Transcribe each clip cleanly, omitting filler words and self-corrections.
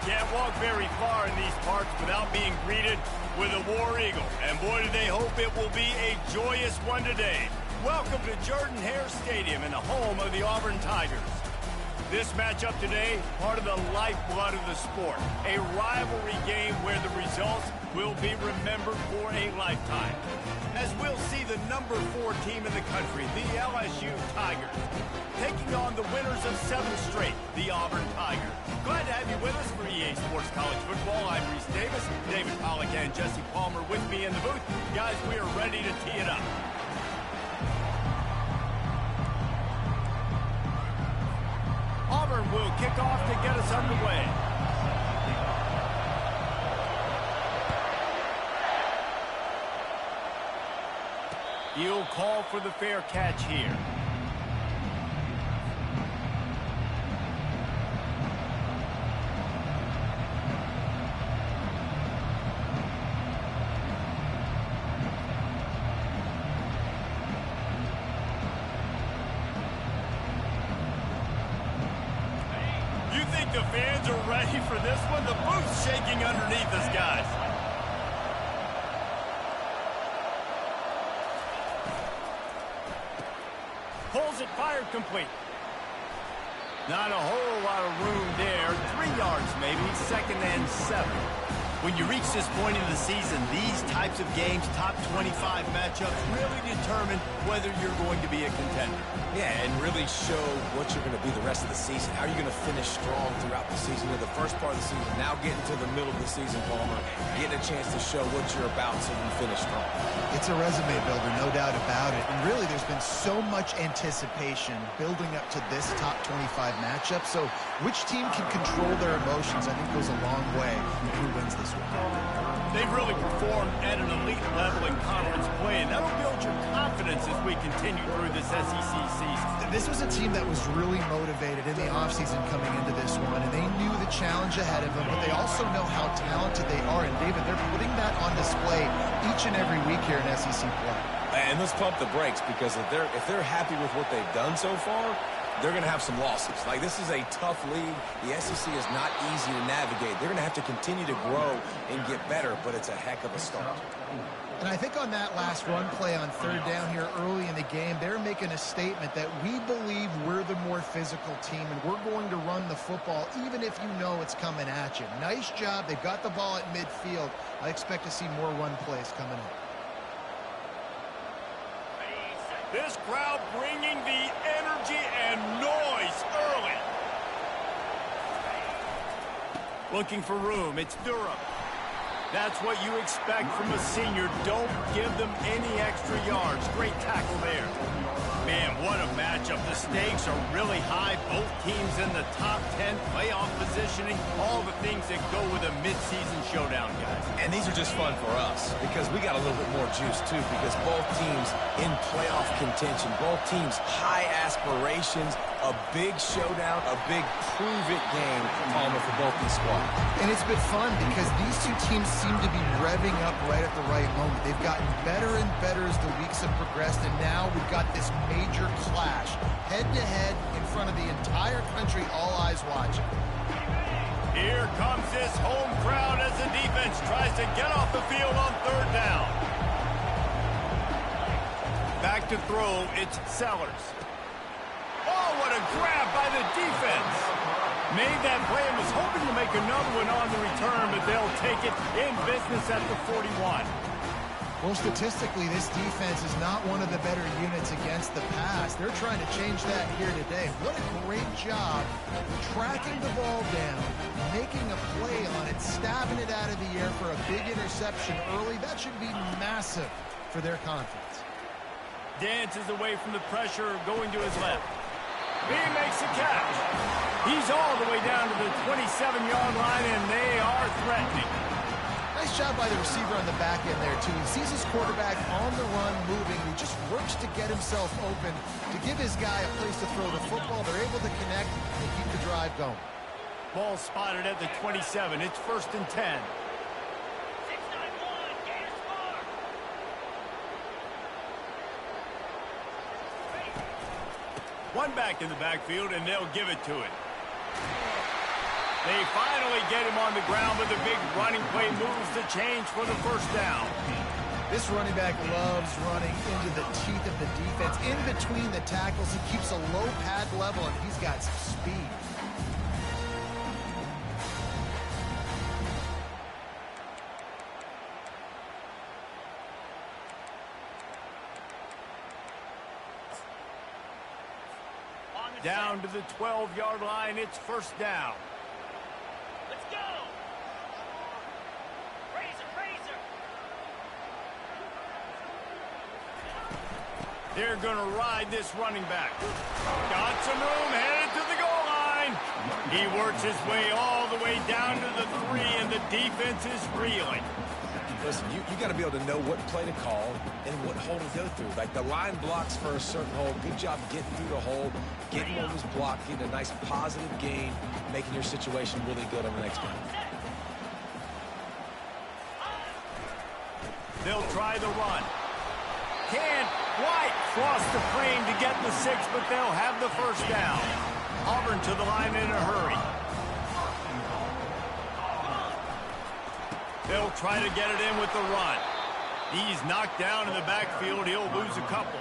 can't walk very far in these parts without being greeted with a War Eagle. And boy, do they hope it will be a joyous one today. Welcome to Jordan-Hare Stadium and the home of the Auburn Tigers. This matchup today, part of the lifeblood of the sport. A rivalry game where the results will be remembered for a lifetime. As we'll see the number 4 team in the country, the LSU Tigers, taking on the winners of 7 straight, the Auburn Tigers. Glad to have you with us for EA Sports College Football. I'm Reese Davis, David Pollack and Jesse Palmer with me in the booth. Guys, we are ready to tee it up. Auburn will kick off to get us underway. He'll call for the fair catch here. You think the fans are ready for this one? The booth's shaking underneath us, guys. Pulls it, fired complete. Not a whole lot of room there. 3 yards maybe, 2nd and 7. When you reach this point in the season, these types of games, top 25 matchups, really determine whether you're going to be a contender. Yeah, and really show what you're going to be the rest of the season. How are you going to finish strong throughout the season? In the first part of the season, now getting to the middle of the season, Palmer, getting a chance to show what you're about so you finish strong. It's a resume builder, no doubt about it. And really, there's been so much anticipation building up to this top 25 matchup. So which team can control their emotions, I think, goes a long way in who wins this one. They've really performed at an elite level in conference play, and that'll build your confidence as we continue through this SEC season. This was a team that was really motivated in the offseason coming into this one, and they knew the challenge ahead of them, but they also know how talented they are. And, David, they're putting that on display each and every week here in SEC play. And let's pump the brakes, because if they're happy with what they've done so far, they're going to have some losses. Like, this is a tough league. The SEC is not easy to navigate. They're going to have to continue to grow and get better, but it's a heck of a start. And I think on that last run play on 3rd down here early in the game, they're making a statement that we believe we're the more physical team and we're going to run the football even if you know it's coming at you. Nice job. They've got the ball at midfield. I expect to see more run plays coming up. This crowd bringing the energy and noise early. Looking for room. It's Durham. That's what you expect from a senior. Don't give them any extra yards. Great tackle there. Man, what a matchup. The stakes are really high. Both teams in the top 10, playoff positioning, all the things that go with a midseason showdown, guys. And these are just fun for us because we got a little bit more juice, too, because both teams in playoff contention, both teams high aspirations, a big showdown, a big prove-it game, Palmer, for both these squads. And it's been fun because these two teams seem to be revving up right at the right moment. They've gotten better and better as the weeks have progressed, and now we've got this major clash, head-to-head in front of the entire country, all eyes watching. Here comes this home crowd as the defense tries to get off the field on 3rd down. Back to throw, it's Sellers. Oh, what a grab by the defense. Made that play and was hoping to make another one on the return, but they'll take it in business at the 41. Well, statistically, this defense is not one of the better units against the pass. They're trying to change that here today. What a great job tracking the ball down, making a play on it, stabbing it out of the air for a big interception early. That should be massive for their confidence. Dances away from the pressure, going to his left. He makes the catch. He's all the way down to the 27-yard line, and they are threatening. Nice job by the receiver on the back end there, too. He sees his quarterback on the run moving. He just works to get himself open, to give his guy a place to throw the football. They're able to connect and keep the drive going. Ball spotted at the 27. It's 1st and 10. One back in the backfield, and they'll give it to it. They finally get him on the ground, but the big running play moves the change for the first down. This running back loves running into the teeth of the defense. In between the tackles, he keeps a low pad level, and he's got some speed. Down to the 12-yard line, it's first down. Let's go! Razor! They're going to ride this running back. Got some room, headed to the goal line. He works his way all the way down to the 3, and the defense is reeling. Listen, you got to be able to know what play to call and what hole to go through. Like the line blocks for a certain hole. Good job getting through the hole, getting what was blocked, getting a nice positive gain, making your situation really good on the next one. They'll try the run. Can't quite cross the frame to get the 6, but they'll have the first down. Auburn to the line in a hurry. They'll try to get it in with the run. He's knocked down in the backfield. He'll lose a couple.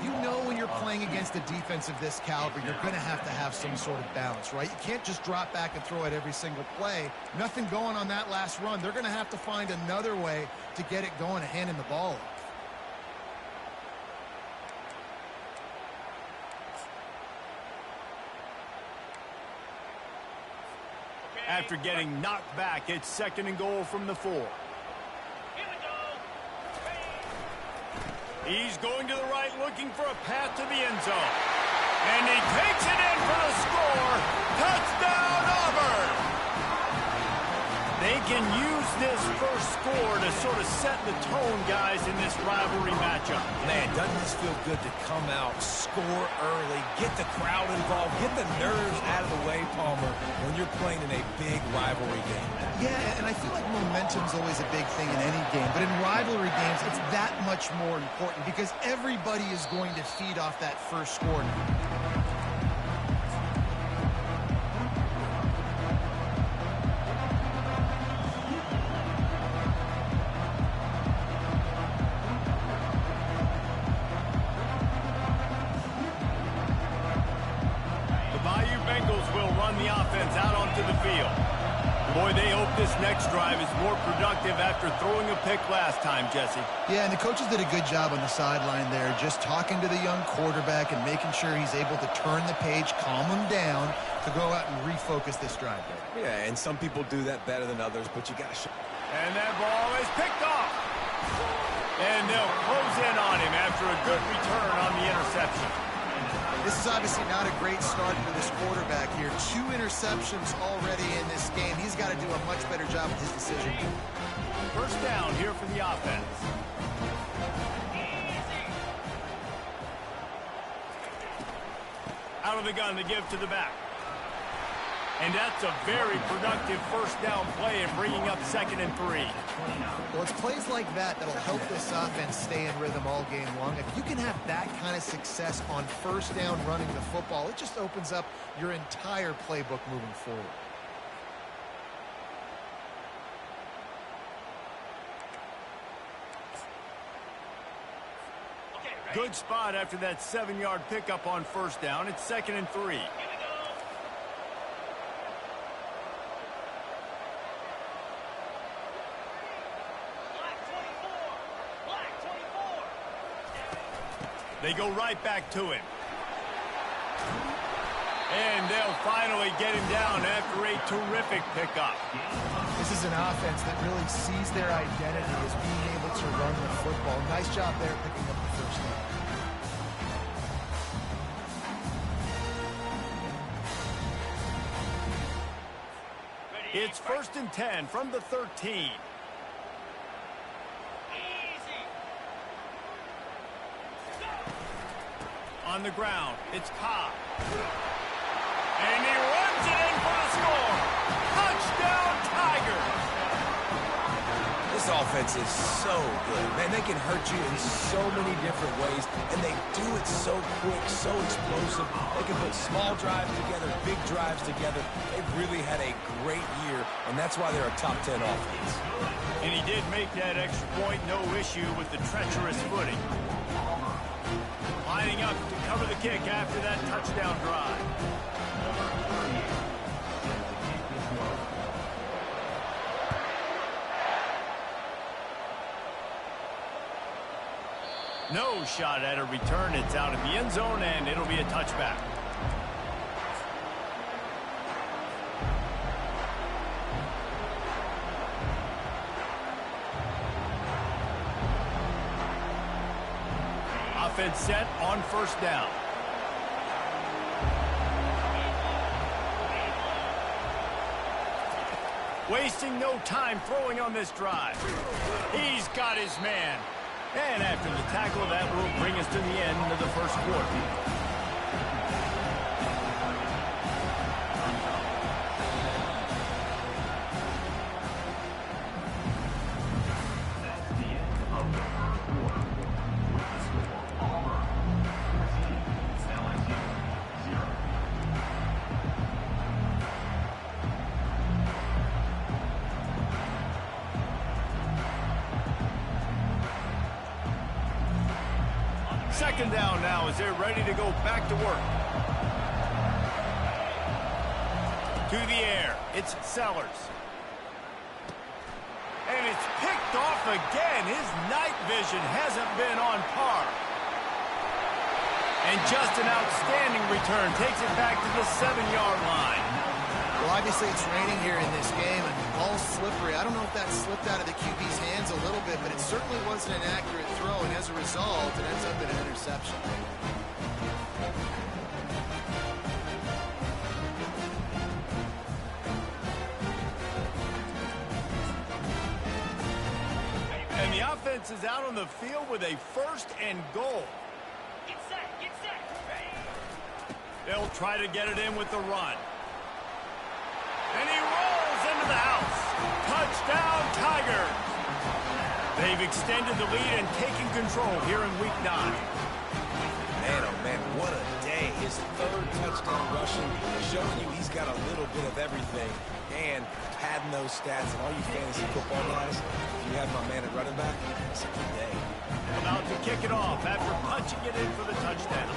You know when you're playing against a defense of this caliber, you're going to have some sort of balance, right? You can't just drop back and throw it every single play. Nothing going on that last run. They're going to have to find another way to get it going and hand him the ball off. After getting knocked back, it's 2nd and goal from the 4. Here we go! He's going to the right, looking for a path to the end zone. And he takes it in for the score. Touchdown, Auburn! They can use this first score to sort of set the tone, guys, in this rivalry matchup. Man, doesn't this feel good to come out, score early, get the crowd involved, get the nerves out of the way, Palmer, when you're playing in a big rivalry game. Yeah, and I feel like momentum's always a big thing in any game, but in rivalry games, it's that much more important because everybody is going to feed off that first score. Boy, they hope this next drive is more productive after throwing a pick last time, Jesse. Yeah, and the coaches did a good job on the sideline there, just talking to the young quarterback and making sure he's able to turn the page, calm him down, to go out and refocus this drive there. Yeah, and some people do that better than others, but you got to show. And that ball is picked off. And they'll close in on him after a good return on the interception. This is obviously not a great start for this quarterback here. 2 interceptions already in this game. He's got to do a much better job with his decision. First down here for the offense. Out of the gun to give to the back. And that's a very productive first down play in bringing up 2nd and 3. Well, it's plays like that that'll help this offense stay in rhythm all game long. If you can have that kind of success on first down running the football, it just opens up your entire playbook moving forward. Good spot after that 7-yard pickup on first down. It's 2nd and 3. They go right back to him. And they'll finally get him down after a terrific pickup. This is an offense that really sees their identity as being able to run the football. Nice job there picking up the first down. It's 1st and 10 from the 13. On the ground, it's Cobb. And he runs it in for the score. Touchdown, Tigers! This This offense is so good. Man, they can hurt you in so many different ways, and they do it so quick, so explosive. They can put small drives together, big drives together. They've really had a great year, and that's why they're a top 10 offense. And he did make that extra point, no issue with the treacherous footing. Lining up to cover the kick after that touchdown drive. No shot at a return. It's out of the end zone, and it'll be a touchback. Offense set on first down. Wasting no time throwing on this drive. He's got his man. And after the tackle, that will bring us to the end of the first quarter. Second down now as they're ready to go back to work. To the air, it's Sellers. And it's picked off again. His night vision hasn't been on par. And just an outstanding return takes it back to the 7-yard line. Well, obviously it's raining here in this game, and the ball's slippery. I don't know if that slipped out of the QB's hands a little bit, but it certainly wasn't an accurate throw, and as a result, it ends up in an interception. And the offense is out on the field with a 1st and goal. Get set, get set. They'll try to get it in with the run. And he rolls into the house. Touchdown, Tigers. They've extended the lead and taken control here in Week 9. Man, oh man, what a day. His 3rd touchdown rushing, showing you he's got a little bit of everything. And padding those stats, and all you fantasy football guys, if you have my man at running back, it's a good day. About to kick it off after punching it in for the touchdown.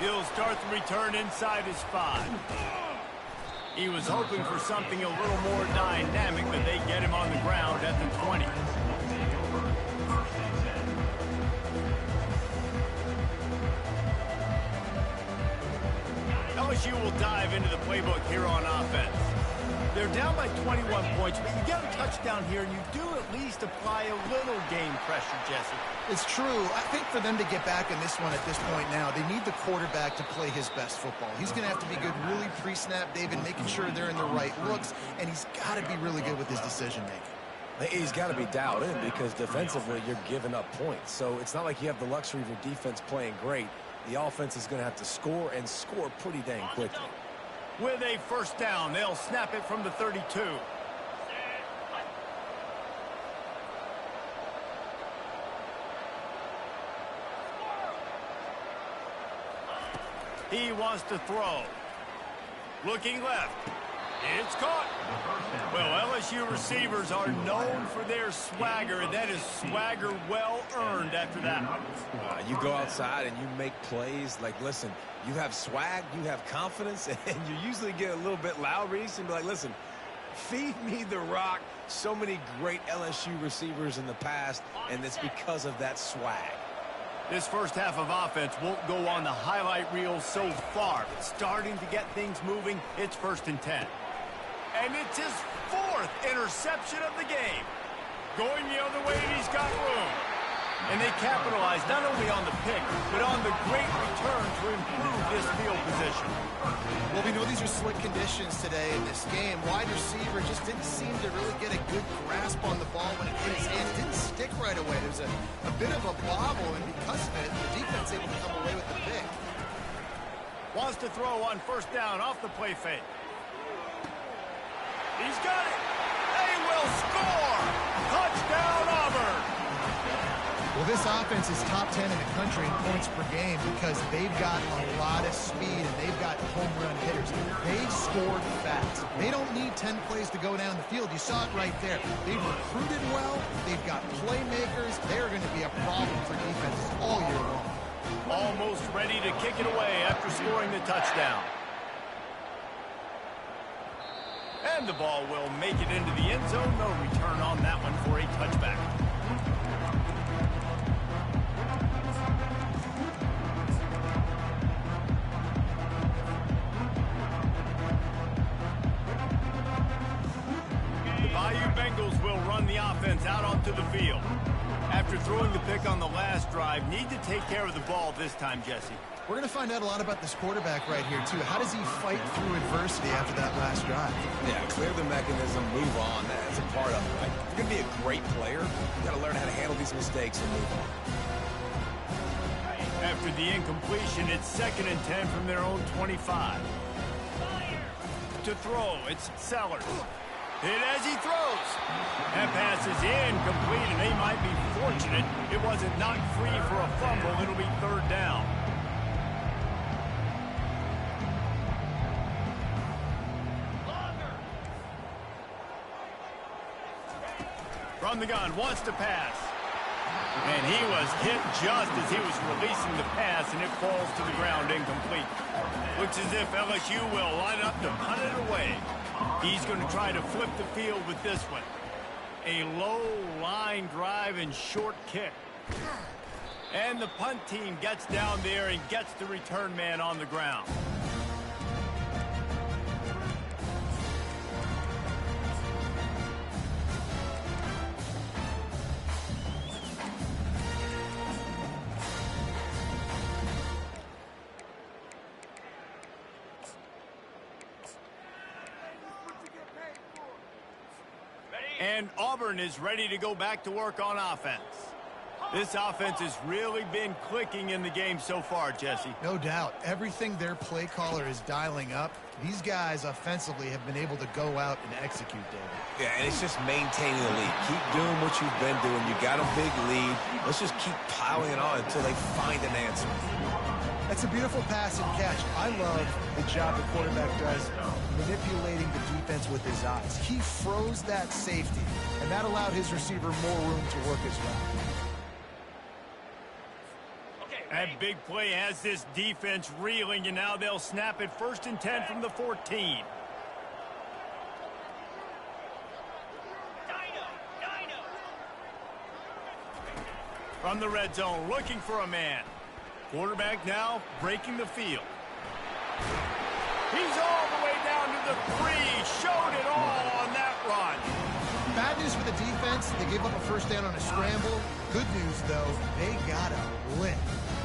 He'll start the return inside his 5. He was hoping for something a little more dynamic, but they get him on the ground at the 20. LSU will dive into the playbook here on offense. They're down by 21 points, but you get a touchdown here, and you do at least apply a little game pressure, Jesse. It's true. I think for them to get back in this one at this point now, they need the quarterback to play his best football. He's going to have to be good really pre-snap, David, making sure they're in the right looks, and he's got to be really good with his decision-making. He's got to be dialed in because defensively you're giving up points. So it's not like you have the luxury of your defense playing great. The offense is going to have to score and score pretty dang quickly. With a 1st down, they'll snap it from the 32. He wants to throw. Looking left. It's caught. Well, LSU receivers are known for their swagger, and that is swagger well earned after that. You go outside and you make plays. Like, listen, you have swag, you have confidence, and you usually get a little bit loud, Reese, and be like, listen, feed me the rock. So many great LSU receivers in the past, and it's because of that swag. This first half of offense won't go on the highlight reel so far, but starting to get things moving, it's 1st and 10. And it's his 4th interception of the game. Going the other way, and he's got room. And they capitalize not only on the pick, but on the great return to improve this field position. Well, we know these are slick conditions today in this game. Wide receiver just didn't seem to really get a good grasp on the ball when it hit his hands. Didn't stick right away. There was a bit of a bobble, and because of it, the defense able to come away with the pick. Wants to throw on first down off the play fake. He's got it. They will score. Touchdown, Auburn. Well, this offense is top 10 in the country in points per game because they've got a lot of speed and they've got home run hitters. They've scored fast. They don't need 10 plays to go down the field. You saw it right there. They've recruited well. They've got playmakers. They're going to be a problem for defenses all year long. Almost ready to kick it away after scoring the touchdown. And the ball will make it into the end zone. No return on that one for a touchback. The Bayou Bengals will run the offense out onto the field. After throwing the pick on the last drive, need to take care of the ball this time, Jesse. We're going to find out a lot about this quarterback right here, too. How does he fight through adversity after that last drive? Yeah, clear the mechanism, move on. That's a part of it, right? If you're going to be a great player, you got to learn how to handle these mistakes and move on. After the incompletion, it's 2nd and 10 from their own 25. To throw, it's Sellers. Hit as he throws. That pass is incomplete, and they might be fortunate it wasn't knocked free for a fumble. It'll be 3rd down. From the gun, wants to pass. And he was hit just as he was releasing the pass, and it falls to the ground incomplete. Looks as if LSU will line up to punt it away. He's going to try to flip the field with this one. A low line drive and short kick. And the punt team gets down there and gets the return man on the ground. And Auburn is ready to go back to work on offense. This offense has really been clicking in the game so far, Jesse. No doubt. Everything their play caller is dialing up, these guys offensively have been able to go out and execute, David. Yeah, and it's just maintaining the lead. Keep doing what you've been doing. You got a big lead. Let's just keep piling it on until they find an answer. That's a beautiful pass and catch. I love the job the quarterback does manipulating the defense with his eyes. He froze that safety, and that allowed his receiver more room to work his route. That big play has this defense reeling, and now they'll snap it 1st and 10 from the 14. From the red zone, looking for a man. Quarterback now breaking the field. He's all the way down to the 3. Showed it all on that run. Bad news for the defense. They gave up a first down on a scramble. Good news, though, they got a lick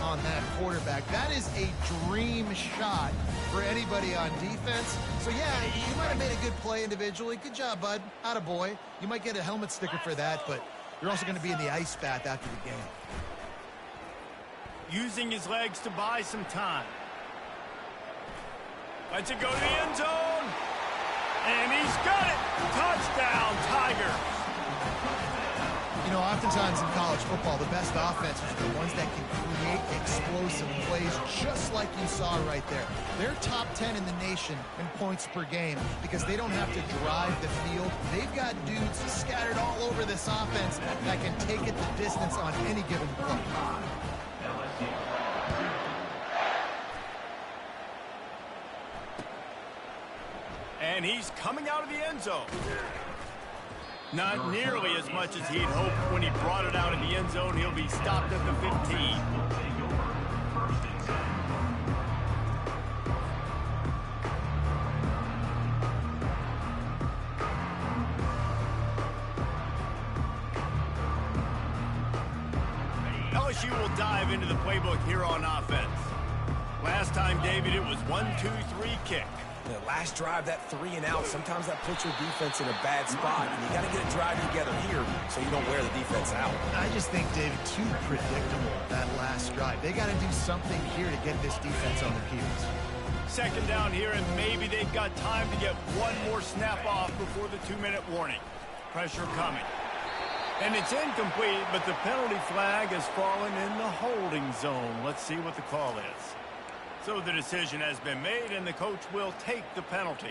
on that quarterback. That is a dream shot for anybody on defense. So, yeah, you might have made a good play individually. Good job, bud. Attaboy. You might get a helmet sticker for that, but you're also going to be in the ice bath after the game. Using his legs to buy some time. Lets it go to the end zone. And he's got it. Touchdown, Tigers. You know, oftentimes in college football, the best offenses are the ones that can create explosive plays just like you saw right there. They're top 10 in the nation in points per game because they don't have to drive the field. They've got dudes scattered all over this offense that can take it the distance on any given play. And he's coming out of the end zone. Not nearly as much as he'd hoped when he brought it out of the end zone. He'll be stopped at the 15. LSU will dive into the playbook here on offense. Last time, David, it was 1-2-3 kick. The last drive, that 3 and out, sometimes that puts your defense in a bad spot. And you got to get a drive together here so you don't wear the defense out. I just think, David, too predictable, that last drive. They got to do something here to get this defense on their heels. Second down here, and maybe they've got time to get one more snap off before the 2-minute warning. Pressure coming. And it's incomplete, but the penalty flag has fallen in the holding zone. Let's see what the call is. So the decision has been made, and the coach will take the penalty.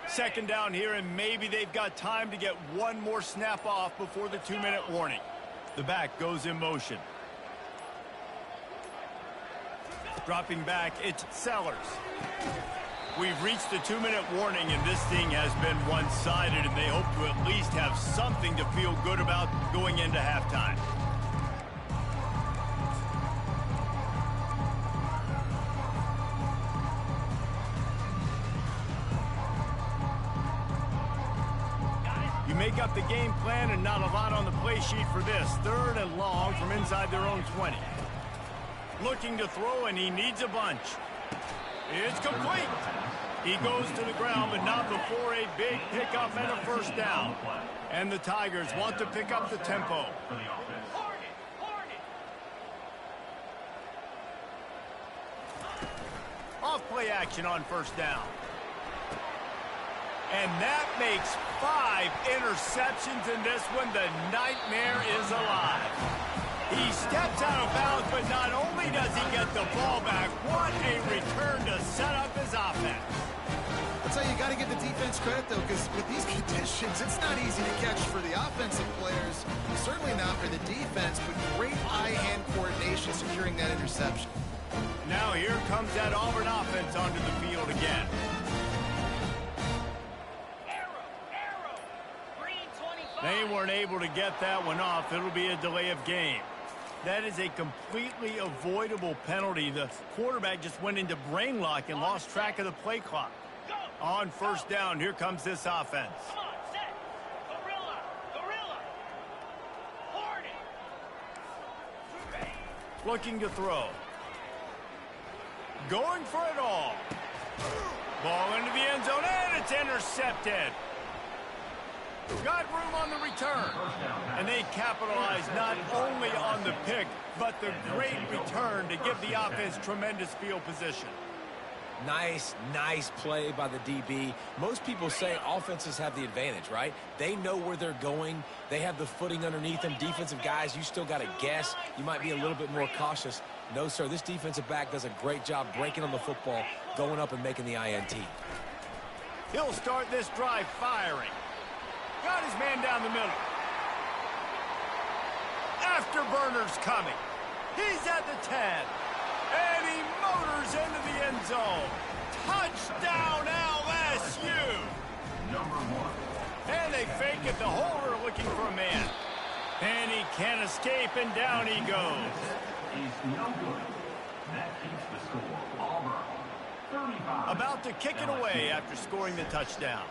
Second down here, and maybe they've got time to get one more snap off before the 2-minute warning. The back goes in motion. Dropping back, it's Sellers. We've reached the 2-minute warning, and this thing has been one-sided, and they hope to at least have something to feel good about going into halftime. You make up the game plan, and not a lot on the play sheet for this. 3rd and long from inside their own 20. Looking to throw, and he needs a bunch. It's complete. He goes to the ground, but not before a big pickup and a first down. And the Tigers want to pick up the tempo. Off play action on first down. And that makes 5 interceptions in this one. The nightmare is alive. He steps out of bounds, but not only does he get the ball back, what a return to set up his offense. I'll tell you, you got to give the defense credit, though, because with these conditions, it's not easy to catch for the offensive players. Certainly not for the defense, but great eye-hand coordination securing that interception. Now here comes that Auburn offense onto the field again. They weren't able to get that one off. It'll be a delay of game. That is a completely avoidable penalty. The quarterback just went into brain lock and lost track of the play clock. On first down, here comes this offense. Come on, set. Gorilla. Gorilla. Hornet. Looking to throw. Going for it all. Ball into the end zone, and it's intercepted. Got room on the return. And they capitalize not only on the pick, but the great return to give the offense tremendous field position. Nice play by the DB. Most people say offenses have the advantage, right? They know where they're going. They have the footing underneath them. Defensive guys, you still got to guess. You might be a little bit more cautious. No, sir, this defensive back does a great job breaking on the football, going up and making the INT. He'll start this drive firing. Got his man down the middle. Afterburner's coming. He's at the 10. And he motors into the end zone. Touchdown, LSU. And they fake it. The holder looking for a man. And he can't escape, and down he goes. Is no good. That keeps the score. Auburn, 35. About to kick it away after scoring the touchdown.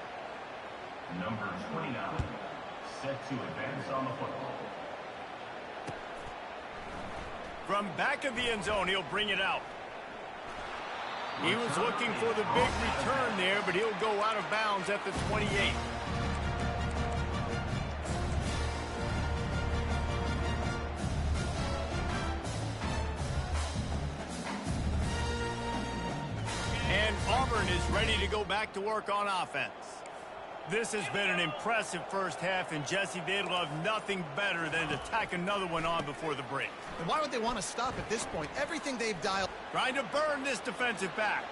Number 29, set to advance on the football. From back of the end zone, he'll bring it out. He was looking for the big return there, but he'll go out of bounds at the 28. And Auburn is ready to go back to work on offense. This has been an impressive first half, and Jesse, they'd love nothing better than to tack another one on before the break. And why would they want to stop at this point? Everything they've dialed. Trying to burn this defensive back.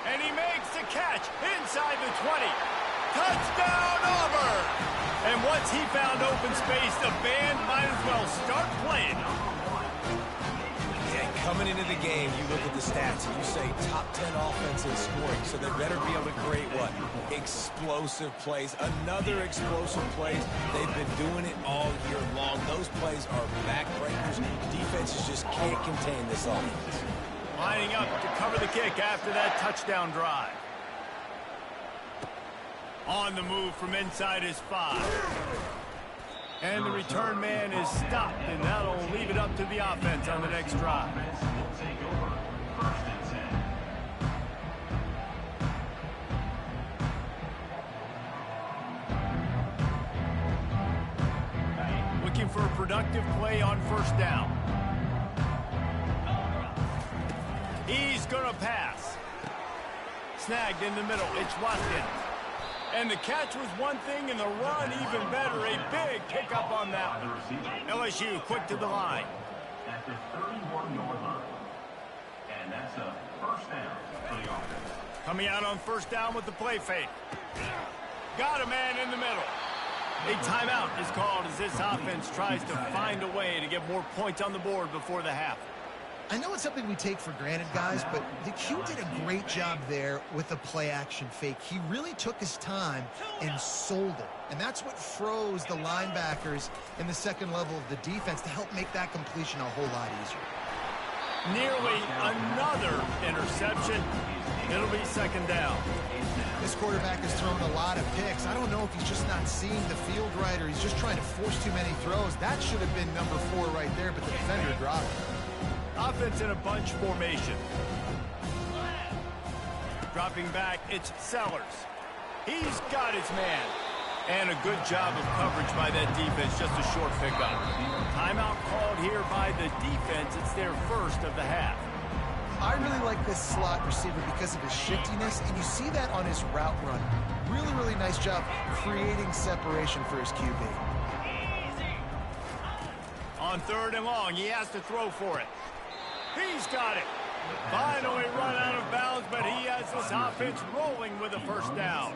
And he makes the catch inside the 20. Touchdown, Auburn! And once he found open space, the band might as well start playing. Yeah, coming into the game, you look at the stats and you say top 10 offense in scoring, so they better be able to create what? Explosive plays. Another explosive plays. They've been doing it all year long. Those plays are backbreakers. Defenses just can't contain this offense. Lining up to cover the kick after that touchdown drive. On the move from inside his 5. And the return man is stopped, and that'll leave it up to the offense on the next drive. for a productive play on first down. He's going to pass. Snagged in the middle. It's Watkins. And the catch was one thing, and the run even better. A big pickup on that one. LSU quick to the line. At the 31-yard line. And that's a first down for the offense. Coming out on first down with the play fake. Got a man in the middle. A timeout is called as this offense tries to find a way to get more points on the board before the half. I know it's something we take for granted, guys, but the Q did a great job there with the play-action fake. He really took his time and sold it. And that's what froze the linebackers in the second level of the defense to help make that completion a whole lot easier. Nearly another interception. It'll be second down. This quarterback has thrown a lot of picks. I don't know if he's just not seeing the field right or he's just trying to force too many throws. That should have been number 4 right there, but the defender dropped it. Offense in a bunch formation. Dropping back, it's Sellers. He's got his man. And a good job of coverage by that defense, just a short pickup. Timeout called here by the defense. It's their first of the half. I really like this slot receiver because of his shiftiness, and you see that on his route run. Really, really nice job creating separation for his QB. On third and long, he has to throw for it. He's got it. Finally run out of bounds, but he has this offense rolling with a first down.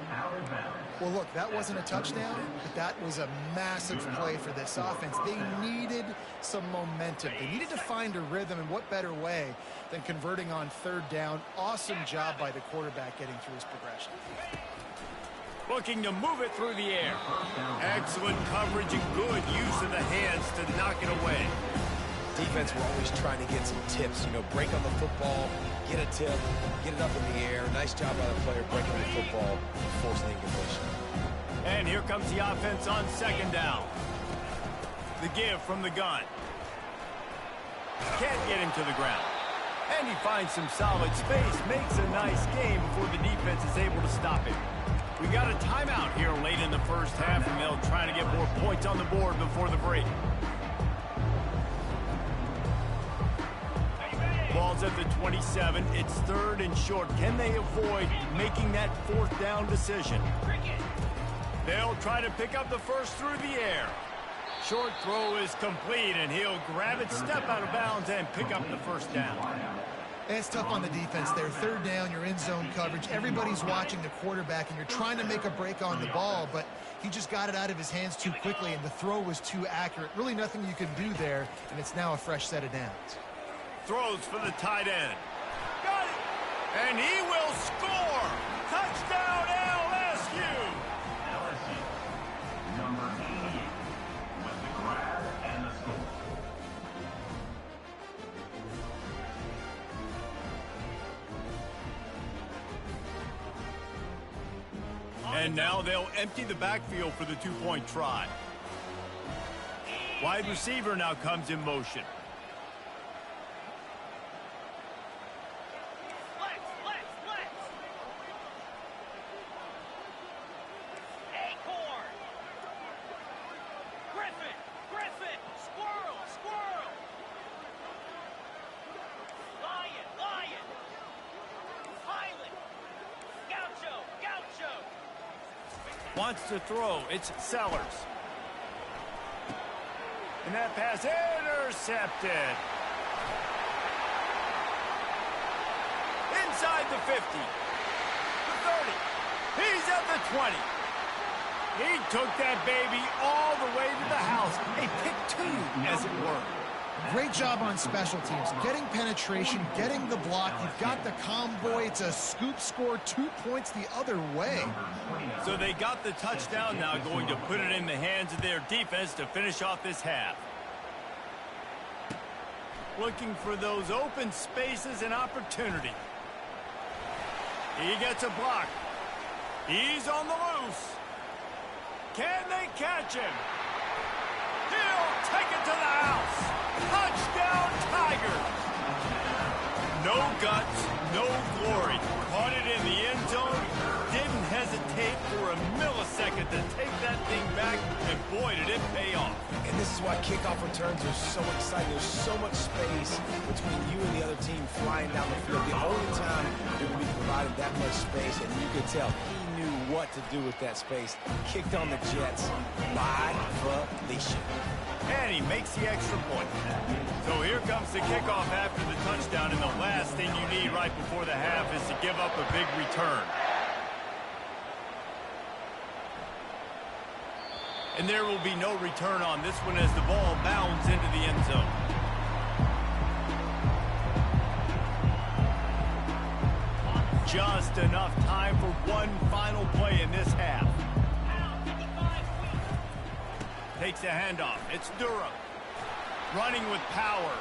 Well, look, that wasn't a touchdown, but that was a massive play for this offense. They needed some momentum. They needed to find a rhythm, and what better way than converting on third down. Awesome job by the quarterback getting through his progression. Looking to move it through the air. Excellent coverage and good use of the hands to knock it away. Defense, we're always trying to get some tips, you know, break on the football, get a tip, get it up in the air. Nice job by the player breaking the football, forcing the incompletion. And here comes the offense on second down. The give from the gun. Can't get him to the ground. And he finds some solid space, makes a nice game before the defense is able to stop him. We got a timeout here late in the first half, and they'll try to get more points on the board before the break. Ball's at the 27. It's third and short. Can they avoid making that fourth down decision? They'll try to pick up the first through the air. Short throw is complete, and he'll grab it, step out of bounds, and pick up the first down. It's tough on the defense there. Third down, you're in zone coverage. Everybody's watching the quarterback, and you're trying to make a break on the ball, but he just got it out of his hands too quickly, and the throw was too accurate. Really nothing you can do there, and it's now a fresh set of downs. Throws for the tight end. Got it! And he will score! Touchdown, LSU! LSU, number 88, with the grab and the score. And now they'll empty the backfield for the two-point try. Wide receiver now comes in motion. Wants to throw. It's Sellers. And that pass intercepted. Inside the 50. The 30. He's at the 20. He took that baby all the way to the house. A pick two, as it were. Great job on special teams. Getting penetration, getting the block. You've got the combo. It's a scoop score, 2 points the other way. So they got the touchdown now, going to put it in the hands of their defense to finish off this half. Looking for those open spaces and opportunity. He gets a block. He's on the loose. Can they catch him? He'll take it to the house. Touchdown, Tigers! No guts, no glory. Caught it in the end zone, didn't hesitate hesitate for a millisecond to take that thing back, and boy, did it pay off. And this is why kickoff returns are so exciting. There's so much space between you and the other team flying down the field. The only time you're going to be provided that much space, and you could tell he knew what to do with that space. Kicked on the Jets by Felicia. And he makes the extra point. So here comes the kickoff after the touchdown, and the last thing you need right before the half is to give up a big return. And there will be no return on this one as the ball bounds into the end zone. Just enough time for one final play in this half. Takes a handoff. It's Durham. Running with power.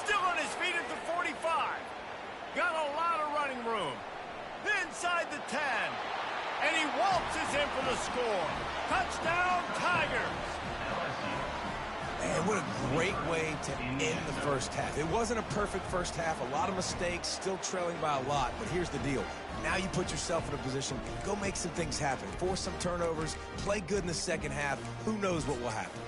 Still on his feet at the 45. Got a lot of running room. Inside the 10. And he waltzes in for the score. Touchdown, Tigers. And what a great way to end the first half. It wasn't a perfect first half. A lot of mistakes, still trailing by a lot. But here's the deal. Now you put yourself in a position, go make some things happen. Force some turnovers, play good in the second half. Who knows what will happen?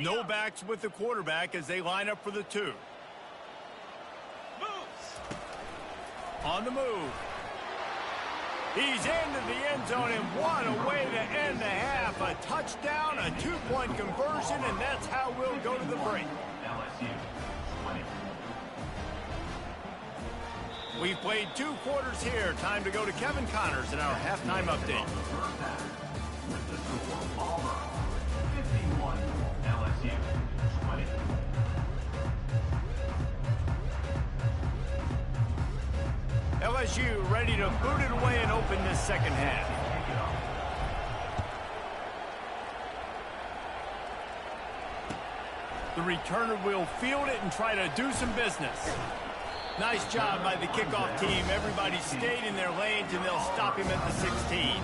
No backs with the quarterback as they line up for the 2. On the move. He's into the end zone, and what a way to end the half. A touchdown, a 2-point conversion, and that's how we'll go to the break. We've played 2 quarters here. Time to go to Kevin Connors in our halftime update. LSU ready to boot it away and open this second half. The returner will field it and try to do some business. Nice job by the kickoff team. Everybody stayed in their lanes, and they'll stop him at the 16.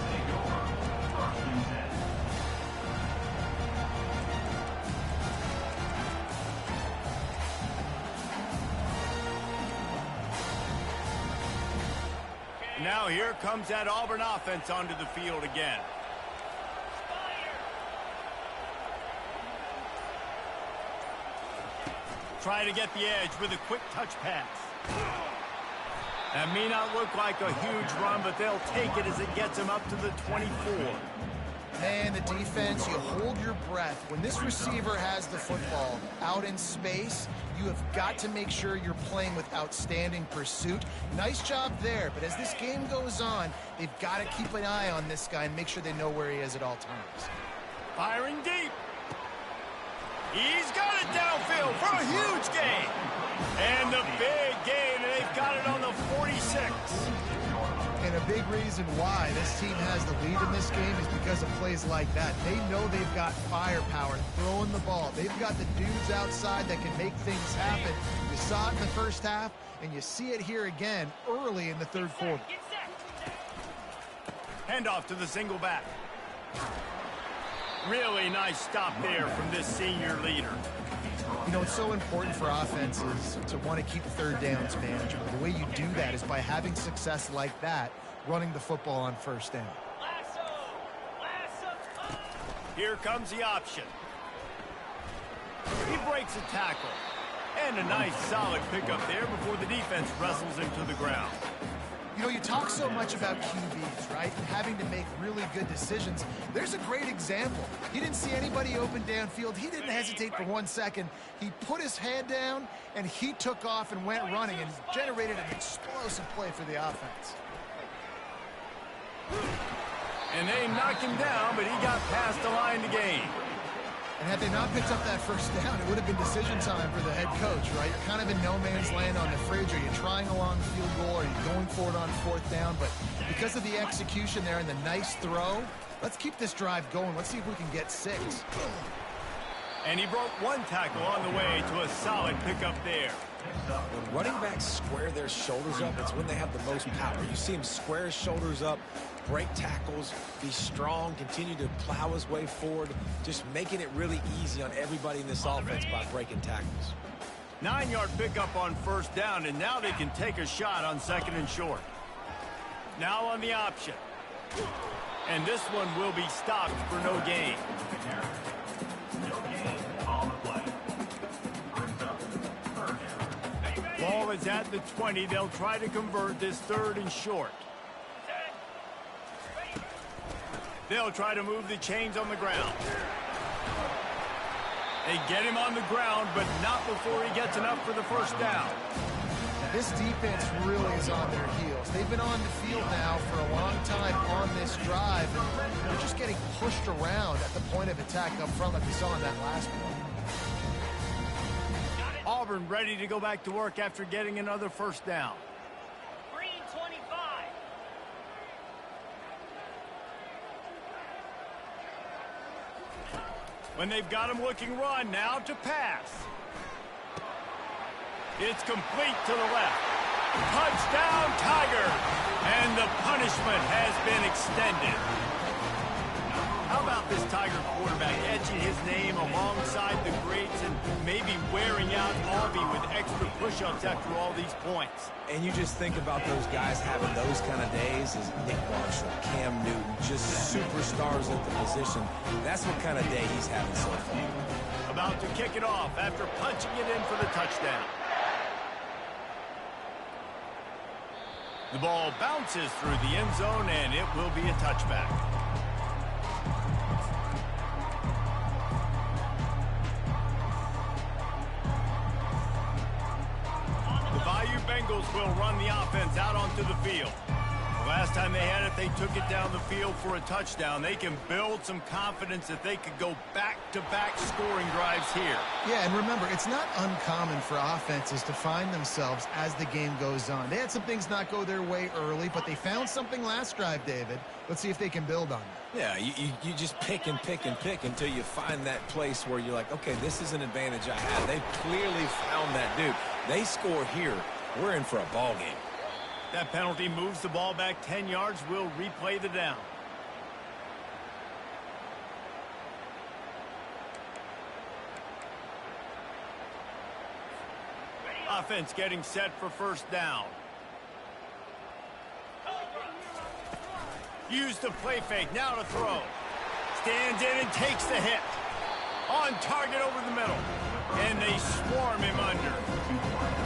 Now here comes that Auburn offense onto the field again. Try to get the edge with a quick touch pass. That may not look like a huge run, but they'll take it as it gets them up to the 24. Man, the defense, you hold your breath. When this receiver has the football out in space, you have got to make sure you're playing with outstanding pursuit. Nice job there, but as this game goes on, they've got to keep an eye on this guy and make sure they know where he is at all times. Firing deep. He's got it downfield for a huge gain. And the big gain, and they've got it on the 46. And a big reason why this team has the lead in this game is because of plays like that. They know they've got firepower throwing the ball. They've got the dudes outside that can make things happen. You saw it in the first half, and you see it here again early in the third quarter. Handoff to the single back. Really nice stop there from this senior leader. You know, it's so important for offenses to want to keep third downs manageable. The way you do that is by having success like that, running the football on first down. Here comes the option. He breaks a tackle. And a nice solid pickup there before the defense wrestles him to the ground. You know, you talk so much about QBs, right? And having to make really good decisions. There's a great example. He didn't see anybody open downfield. He didn't hesitate for 1 second. He put his head down, and he took off and went running and generated an explosive play for the offense. And they knocked him down, but he got past the line to gain. And had they not picked up that first down, it would have been decision time for the head coach, right? You're kind of in no man's land on the fridge. Are you trying a long field goal? Are you going for it on fourth down? But because of the execution there and the nice throw, let's keep this drive going. Let's see if we can get 6. And he broke one tackle on the way to a solid pickup there. When running backs square their shoulders up, it's when they have the most power. You see him square his shoulders up, break tackles, be strong, continue to plow his way forward, just making it really easy on everybody in this offense by breaking tackles. 9-yard pickup on first down, and now they can take a shot on second and short. Now on the option. And this one will be stopped for no gain. Ball is at the 20. They'll try to convert this third and short. They'll try to move the chains on the ground. They get him on the ground, but not before he gets enough for the first down. This defense really is on their heels. They've been on the field now for a long time on this drive, and they're just getting pushed around at the point of attack up front like we saw in that last one. Auburn ready to go back to work after getting another first down. Green 25. When they've got him looking run, now to pass. It's complete to the left. Touchdown, Tiger! And the punishment has been extended. How about this Tiger quarterback etching his name alongside the greats and maybe wearing out Aubie with extra push-ups after all these points? And you just think about those guys having those kind of days as Nick Marshall, Cam Newton, just superstars at the position. That's what kind of day he's having so far. About to kick it off after punching it in for the touchdown. The ball bounces through the end zone, and it will be a touchback. The Bayou Bengals will run the offense out onto the field. The last time they had it, they took it down the field for a touchdown. They can build some confidence that they could go back-to-back scoring drives here. Yeah, and remember, it's not uncommon for offenses to find themselves as the game goes on. They had some things not go their way early, but they found something last drive, David. Let's see if they can build on that. Yeah, you just pick and pick and pick until you find that place where you're like, okay, this is an advantage I have. They clearly found that dude. They score here. We're in for a ball game. That penalty moves the ball back 10 yards. We'll replay the down. Offense getting set for first down. Use the play fake. Now to throw. Stands in and takes the hit. On target over the middle. And they swarm him under.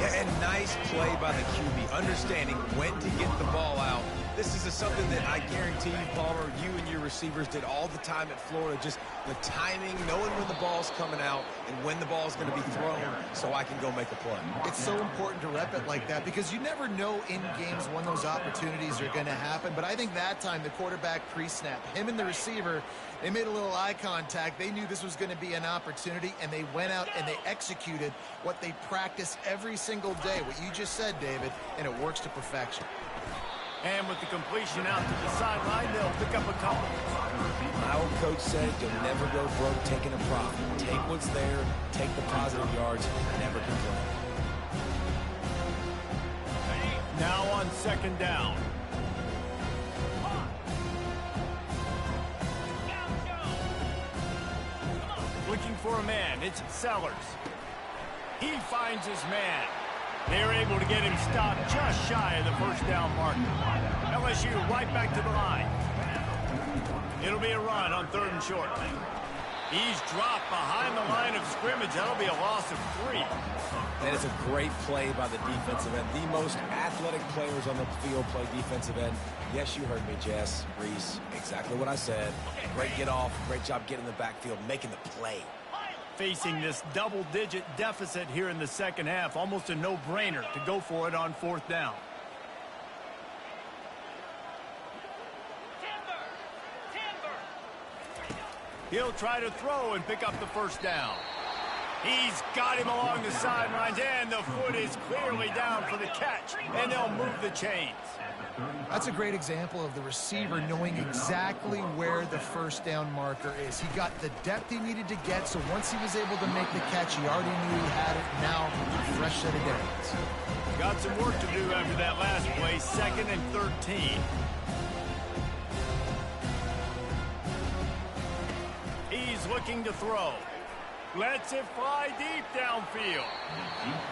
Yeah, and nice play by the QB, understanding when to get the ball out. This is something that I guarantee you, Palmer, you and your receivers did all the time at Florida, just the timing, knowing when the ball's coming out and when the ball's going to be thrown so I can go make a play. It's so important to rep it like that because you never know in games when those opportunities are going to happen. But I think that time the quarterback pre-snap, him and the receiver, they made a little eye contact. They knew this was going to be an opportunity, and they went out and they executed what they practice every single day, what you just said, David, and it works to perfection. And with the completion out to the sideline, they'll pick up a couple. My old coach said you'll never go broke taking a profit. Take what's there, take the positive yards, never complain. Now on second down. Looking for a man, it's Sellers. He finds his man. They're able to get him stopped just shy of the first down mark. LSU right back to the line. It'll be a run on third and short. He's dropped behind the line of scrimmage. That'll be a loss of 3. That is a great play by the defensive end. The most athletic players on the field play defensive end. Yes, you heard me, Jess, Reese. Exactly what I said. Great get off. Great job getting in the backfield, making the play. Facing this double-digit deficit here in the second half, almost a no-brainer to go for it on fourth down. He'll try to throw and pick up the first down. He's got him along the sidelines, and the foot is clearly down for the catch, and they'll move the chains. That's a great example of the receiver knowing exactly where the first down marker is. He got the depth he needed to get, so once he was able to make the catch, he already knew he had it. Now, fresh set of downs. Got some work to do after that last play, 2nd and 13. He's looking to throw. Lets it fly deep downfield.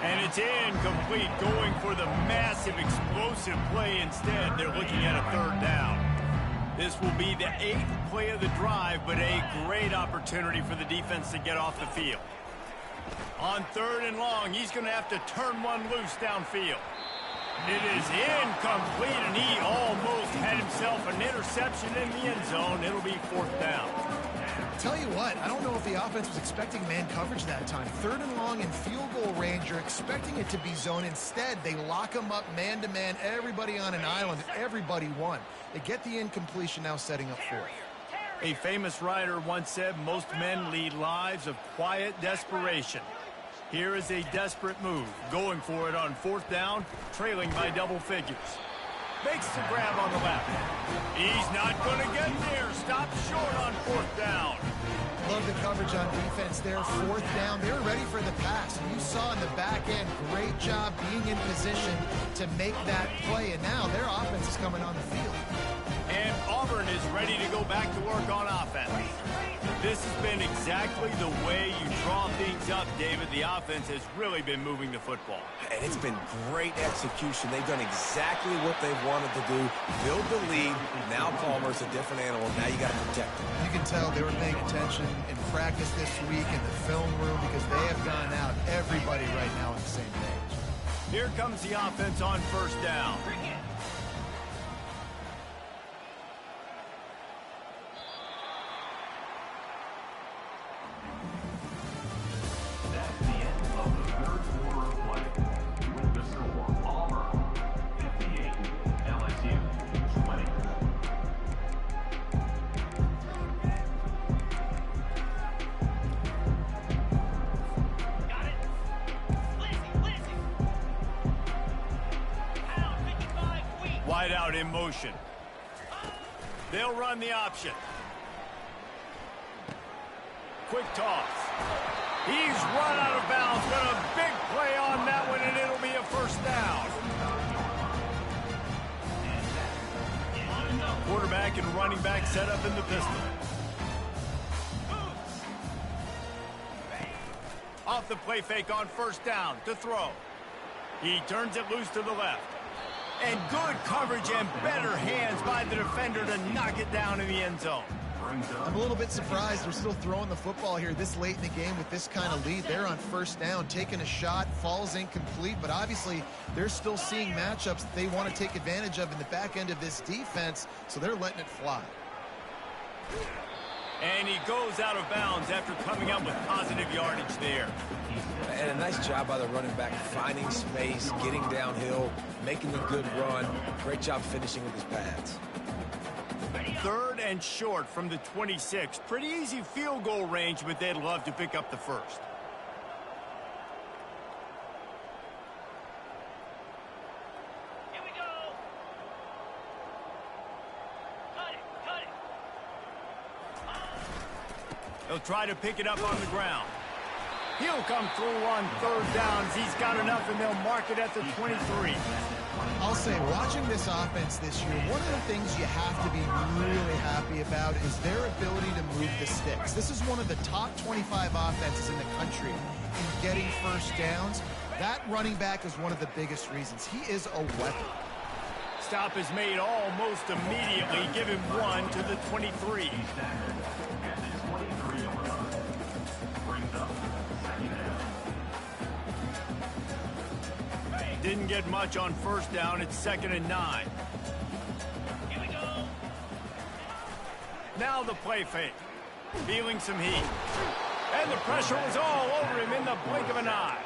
And it's incomplete, going for the massive explosive play instead. They're looking at a 3rd down. This will be the 8th play of the drive, but a great opportunity for the defense to get off the field. On 3rd and long, he's going to have to turn one loose downfield. It is incomplete, and he almost had himself an interception in the end zone. It'll be 4th down. Tell you what, I don't know if the offense was expecting man coverage that time. 3rd and long in field goal range, you're expecting it to be zone. Instead, they lock them up man-to-man, everybody on an island, everybody won. They get the incompletion, now setting up 4th. A famous writer once said, most men lead lives of quiet desperation. Here is a desperate move, going for it on 4th down, trailing by double figures. Makes the grab on the left. He's not going to get there. Stops short on 4th down. Love the coverage on defense there. 4th down. They were ready for the pass. And you saw in the back end, great job being in position to make that play. And now their offense is coming on the field. And Auburn is ready to go back to work on offense. This has been exactly the way you draw things up, David. The offense has really been moving the football. And it's been great execution. They've done exactly what they've wanted to do. Build the lead. Now Palmer's a different animal. Now you got to protect him. You can tell they were paying attention in practice this week in the film room because they have gone out, everybody right now on the same page. Here comes the offense on 1st down. Wide out in motion. They'll run the option. Quick toss. He's run out of bounds, but a big play on that one, and it'll be a 1st down. Quarterback and running back set up in the pistol. Off the play fake on 1st down to throw. He turns it loose to the left. And good coverage and better hands by the defender to knock it down in the end zone. I'm a little bit surprised they're still throwing the football here this late in the game with this kind of lead. They're on 1st down, taking a shot, falls incomplete, but obviously they're still seeing matchups that they want to take advantage of in the back end of this defense, so they're letting it fly. And he goes out of bounds after coming up with positive yardage there. And a nice job by the running back, finding space, getting downhill, making a good run. Great job finishing with his pads. 3rd and short from the 26. Pretty easy field goal range, but they'd love to pick up the 1st. Here we go. Cut it. They'll try to pick it up on the ground. He'll come through on 3rd downs. He's got enough, and they'll mark it at the 23. I'll say, watching this offense this year, one of the things you have to be really happy about is their ability to move the sticks. This is one of the top 25 offenses in the country in getting 1st downs. That running back is one of the biggest reasons. He is a weapon. Stop is made almost immediately. Give him 1 to the 23. Didn't get much on 1st down. It's 2nd and 9. Here we go. Now the play fake. Feeling some heat. And the pressure was all over him in the blink of an eye.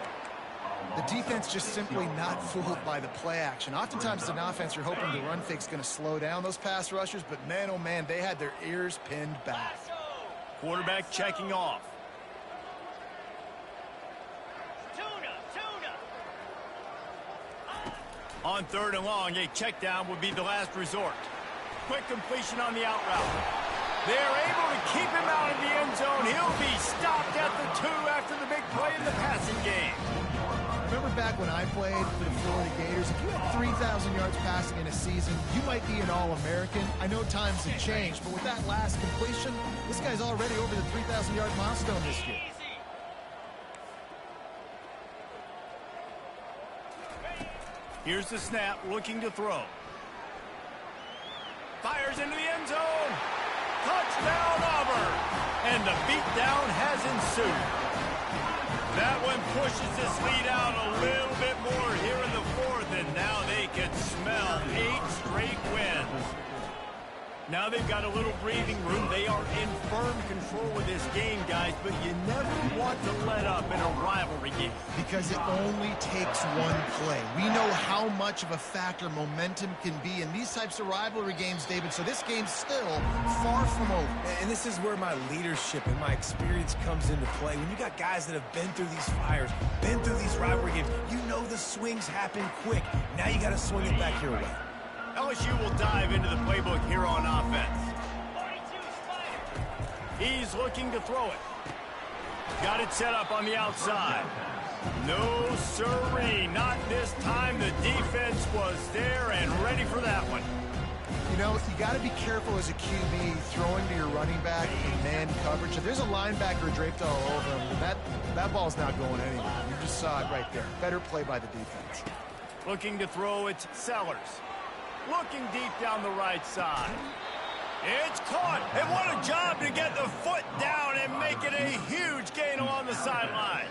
The defense just simply not fooled by the play action. Oftentimes as an offense, you're hoping the run fake's going to slow down those pass rushers, but man, oh man, they had their ears pinned back. Quarterback checking off. On 3rd and long, a check down would be the last resort. Quick completion on the out route. They're able to keep him out of the end zone. He'll be stopped at the 2 after the big play in the passing game. Remember back when I played for the Florida Gators, if you had 3,000 yards passing in a season, you might be an All-American. I know times have changed, but with that last completion, this guy's already over the 3,000-yard milestone this year. Here's the snap, looking to throw. Fires into the end zone. Touchdown, Auburn. And the beatdown has ensued. That one pushes this lead out a little bit more here in the 4th, and now they can smell 8 straight wins. Now they've got a little breathing room. They are in firm control of this game, guys, but you never want to let up in a rivalry game. Because it only takes one play. We know how much of a factor momentum can be in these types of rivalry games, David, so this game's still far from over. And this is where my leadership and my experience comes into play. When you got guys that have been through these fires, been through these rivalry games, you know the swings happen quick. Now you got to swing it back your way. LSU will dive into the playbook here on offense. He's looking to throw it. Got it set up on the outside. No sirree, not this time. The defense was there and ready for that one. You know, you got to be careful as a QB throwing to your running back in man coverage. If there's a linebacker draped all over him, that ball's not going anywhere. You just saw it right there. Better play by the defense. Looking to throw, it's Sellers. Looking deep down the right side. It's caught. And what a job to get the foot down and make it a huge gain along the sideline.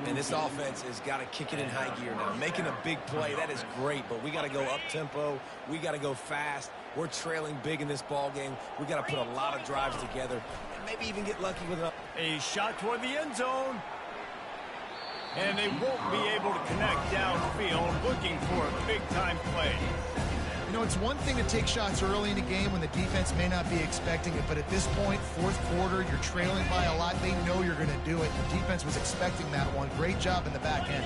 And this offense has got to kick it in high gear now. Making a big play, that is great, but we got to go up-tempo. We got to go fast. We're trailing big in this ball game. We got to put a lot of drives together and maybe even get lucky with a shot toward the end zone. And they won't be able to connect downfield, looking for a big-time play. You know, it's one thing to take shots early in the game when the defense may not be expecting it, but at this point, 4th quarter, you're trailing by a lot. They know you're going to do it. The defense was expecting that one. Great job in the back end.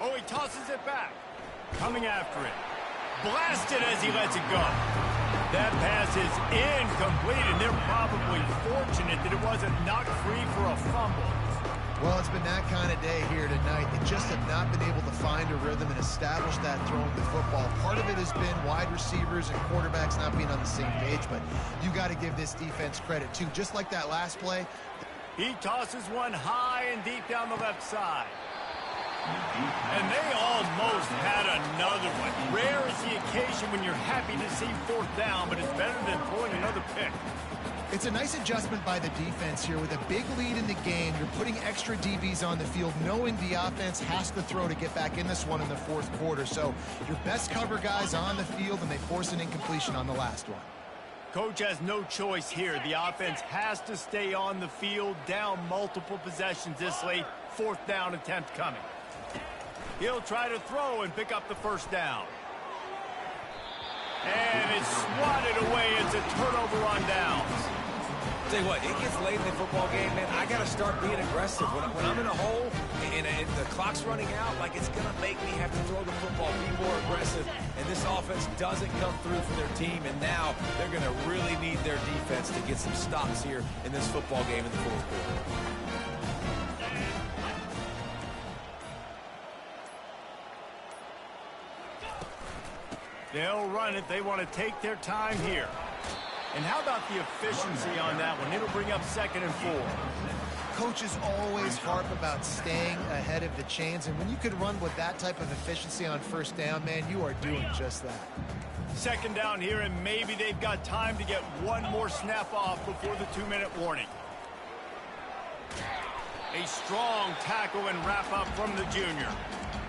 Oh, he tosses it back. Coming after it. Blasted as he lets it go. That pass is incomplete, and they're probably fortunate that it wasn't knocked free for a fumble. Well, it's been that kind of day here tonight. They just have not been able to find a rhythm and establish that throwing the football. Part of it has been wide receivers and quarterbacks not being on the same page, but you got to give this defense credit, too. Just like that last play. He tosses one high and deep down the left side. And they almost had another one. Rare is the occasion when you're happy to see 4th down, but it's better than throwing another pick. It's a nice adjustment by the defense here. With a big lead in the game, you're putting extra DBs on the field, knowing the offense has to throw to get back in this one in the 4th quarter. So your best cover guys on the field, and they force an incompletion on the last one. Coach has no choice here. The offense has to stay on the field, down multiple possessions this late. 4th down attempt coming. He'll try to throw and pick up the 1st down. And it's swatted away. It's a turnover on downs. Tell you what, it gets late in the football game, man. I got to start being aggressive. When I'm in a hole and the clock's running out, like, it's going to make me have to throw the football, be more aggressive. And this offense doesn't come through for their team, and now they're going to really need their defense to get some stops here in this football game in the 4th quarter. They'll run it. They want to take their time here. And how about the efficiency on that one? It'll bring up 2nd and 4. Coaches always harp about staying ahead of the chains, and when you could run with that type of efficiency on 1st down, man, you are doing just that. 2nd down here, and maybe they've got time to get one more snap off before the 2-minute warning. A strong tackle and wrap-up from the junior.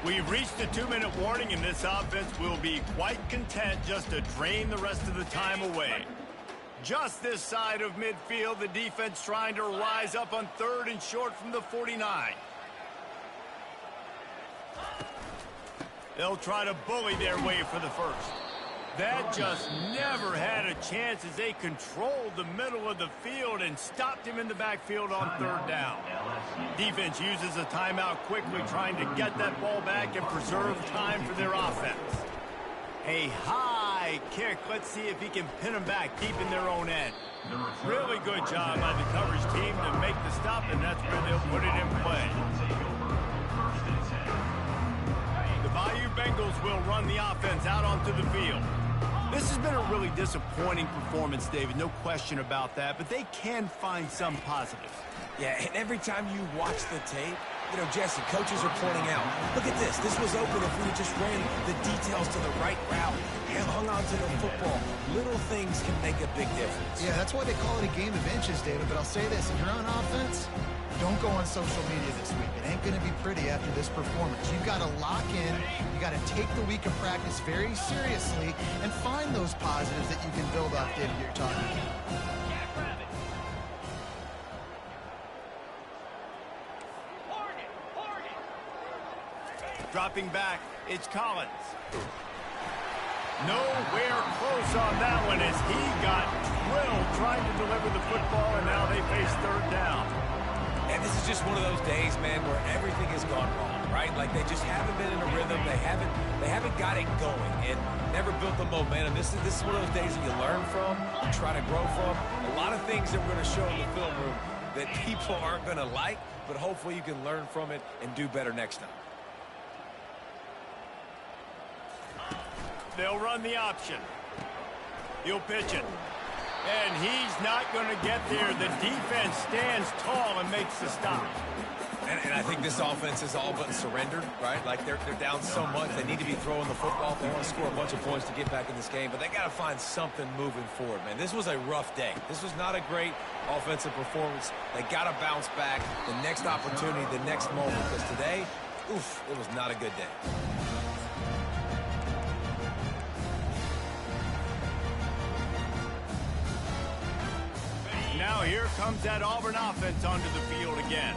We've reached the 2-minute warning, and this offense will be quite content just to drain the rest of the time away. Just this side of midfield, the defense trying to rise up on 3rd and short from the 49. They'll try to bully their way for the 1st. That just never had a chance as they controlled the middle of the field and stopped him in the backfield on third down. Defense uses a timeout quickly, trying to get that ball back and preserve time for their offense. A high kick. Let's see if he can pin them back deep in their own end. Really good job by the coverage team to make the stop, and that's where they'll put it in play. The Bayou Bengals will run the offense out onto the field. This has been a really disappointing performance, David, no question about that, but they can find some positives. Yeah, and every time you watch the tape, you know, Jesse, coaches are pointing out, look at this. This was open if we just ran the details to the right route and hung on to the football. Little things can make a big difference. Yeah, that's why they call it a game of inches, David. But I'll say this, if you're on offense, don't go on social media this week. It ain't going to be pretty after this performance. You've got to lock in. You got to take the week of practice very seriously and find those positives that you can build off, David, you're talking about. Dropping back, it's Collins. Nowhere close on that one as he got drilled trying to deliver the football, and now they face third down. And this is just one of those days, man, where everything has gone wrong, right? Like they just haven't been in a rhythm. They haven't got it going and never built the momentum. This is one of those days that you learn from, you try to grow from. A lot of things that we're going to show in the film room that people aren't going to like, but hopefully you can learn from it and do better next time. They'll run the option. He'll pitch it. And he's not going to get there. The defense stands tall and makes the stop. And I think this offense is all but surrendered, right? Like they're down so much. They need to be throwing the football if they want to score a bunch of points to get back in this game. But they got to find something moving forward, man. This was a rough day. This was not a great offensive performance. They got to bounce back the next opportunity, the next moment. Because today, oof, it was not a good day. Now here comes that Auburn offense onto the field again.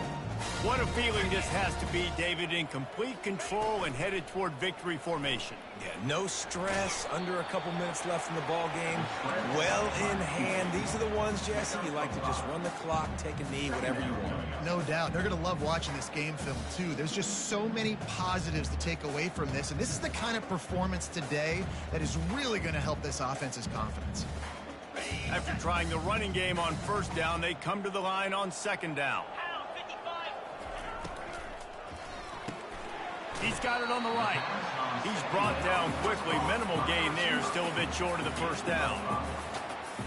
What a feeling this has to be, David, in complete control and headed toward victory formation. Yeah, no stress, under a couple minutes left in the ball game, well in hand. These are the ones, Jesse, you like to just run the clock, take a knee, whatever you want. No doubt. They're going to love watching this game film, too. There's just so many positives to take away from this, and this is the kind of performance today that is really going to help this offense's confidence. After trying the running game on first down, they come to the line on second down. He's got it on the right. He's brought down quickly. Minimal gain there, still a bit short of the first down.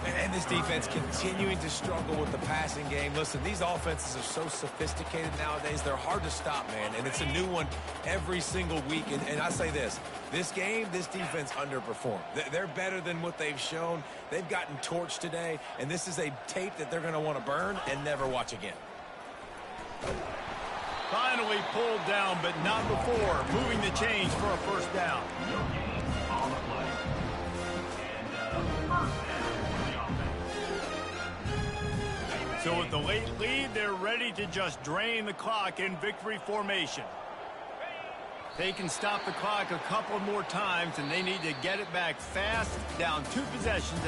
And this defense continuing to struggle with the passing game. Listen, these offenses are so sophisticated nowadays. They're hard to stop, man. And it's a new one every single week. And I say this game, this defense underperformed. They're better than what they've shown. They've gotten torched today. And this is a tape that they're going to want to burn and never watch again. Finally pulled down, but not before. Moving the chains for a first down. On the play. And first down for the offense. So with the late lead, they're ready to just drain the clock in victory formation. They can stop the clock a couple more times, and they need to get it back fast, down 2 possessions as